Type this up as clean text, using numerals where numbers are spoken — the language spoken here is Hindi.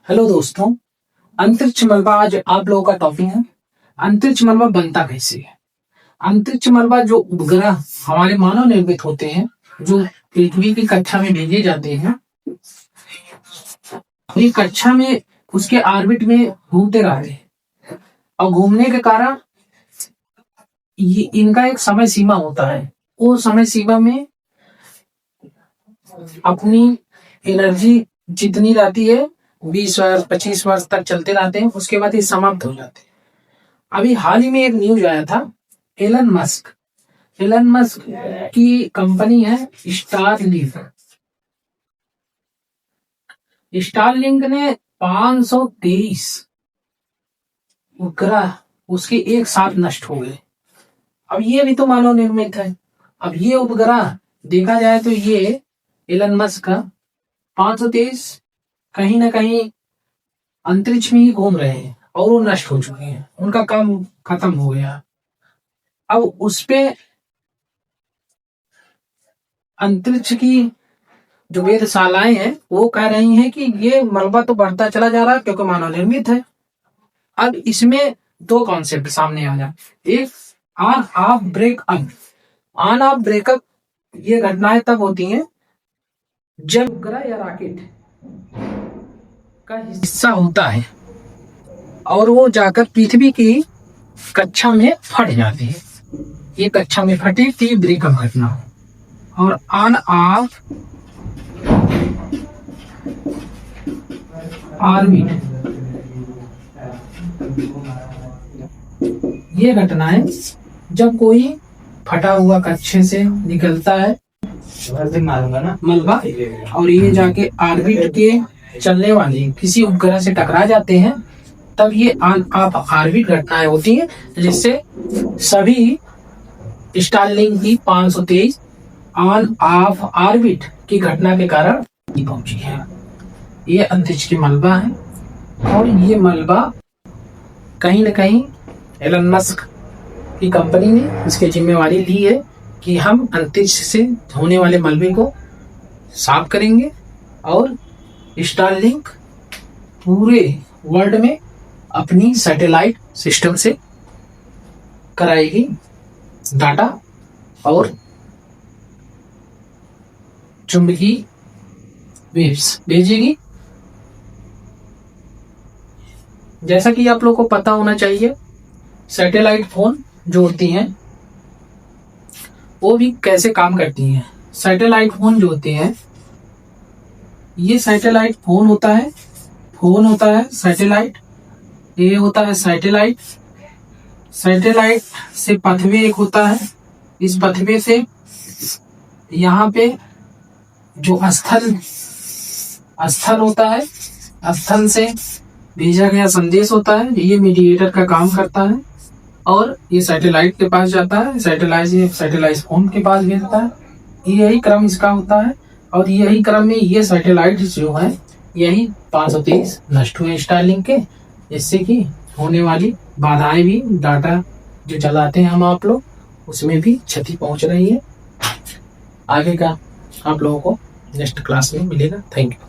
हेलो दोस्तों, अंतरिक्ष मलबा आज आप लोगों का टॉपिक है। अंतरिक्ष मलबा बनता कैसे है? अंतरिक्ष मलबा जो उपग्रह हमारे मानव निर्मित होते हैं, जो पृथ्वी की कक्षा में भेजे जाते हैं, ये कक्षा में उसके ऑर्बिट में घूमते रहते हैं और घूमने के कारण ये इनका एक समय सीमा होता है। वो समय सीमा में अपनी एनर्जी जितनी रहती है 20 वर्ष 25 वर्ष तक चलते रहते हैं, उसके बाद ये समाप्त हो जाते हैं। अभी हाल ही में एक न्यूज आया था, एलन मस्क की कंपनी है स्टारलिंक ने 523 उपग्रह उसके एक साथ नष्ट हो गए। अब ये भी तो मानव निर्मित है। अब ये उपग्रह देखा जाए तो ये एलन मस्क का 523 कहीं ना कहीं अंतरिक्ष में ही घूम रहे हैं और वो नष्ट हो चुके हैं, उनका काम खत्म हो गया। अब उसपे अंतरिक्ष की जो वेधशालाएं हैं वो कह रही हैं कि ये मलबा तो बढ़ता चला जा रहा है क्योंकि मानव निर्मित है। अब इसमें दो कॉन्सेप्ट सामने आ जाए, एक on off breakup. On off breakup ये घटनाएं तब होती हैं जब उपग्रह या रॉकेट का हिस्सा होता है और वो जाकर पृथ्वी की कक्षा में फट जाती है। ये कक्षा में फटे थी ब्रेकअप घटना। और ऑन ऑफ ऑर्बिट ये घटनाएं जब कोई फटा हुआ कक्षे से निकलता है मलबा और ये जाके ऑर्बिट के चलने वाले किसी उपग्रह से टकरा जाते हैं, तब ये ऑन ऑफ ऑर्बिट घटनाएं होती हैं, जिससे सभी स्टारलिंक की 523 ऑन ऑफ ऑर्बिट की घटना के कारण पहुंची है। ये अंतरिक्ष की मलबा है और ये मलबा कहीं न कहीं एलन मस्क की कंपनी ने इसकी जिम्मेवारी ली है कि हम अंतरिक्ष से होने वाले मलबे को साफ करेंगे और स्टारलिंक पूरे वर्ल्ड में अपनी सैटेलाइट सिस्टम से कराएगी डाटा और चुंबकीय वेव्स भेजेगी। जैसा कि आप लोग को पता होना चाहिए, सैटेलाइट फोन जो होती हैं वो भी कैसे काम करती हैं। सैटेलाइट फोन जो होते हैं, ये सैटेलाइट फोन होता है सैटेलाइट, ये होता है सैटेलाइट से पथवे एक होता है। इस पथवे से यहाँ पे जो स्थल होता है, स्थल से भेजा गया संदेश होता है, ये मीडिएटर का काम करता है और ये सैटेलाइट के पास जाता है, सैटेलाइट फोन के पास भेजता है। यही क्रम इसका होता है और यही क्रम में ये सैटेलाइट जो है यही 523 नष्ट हुए स्टारलिंक के, जिससे कि होने वाली बाधाएं भी डाटा जो चलाते हैं हम आप लोग, उसमें भी क्षति पहुंच रही है। आगे का आप लोगों को नेक्स्ट क्लास में मिलेगा। Thank you.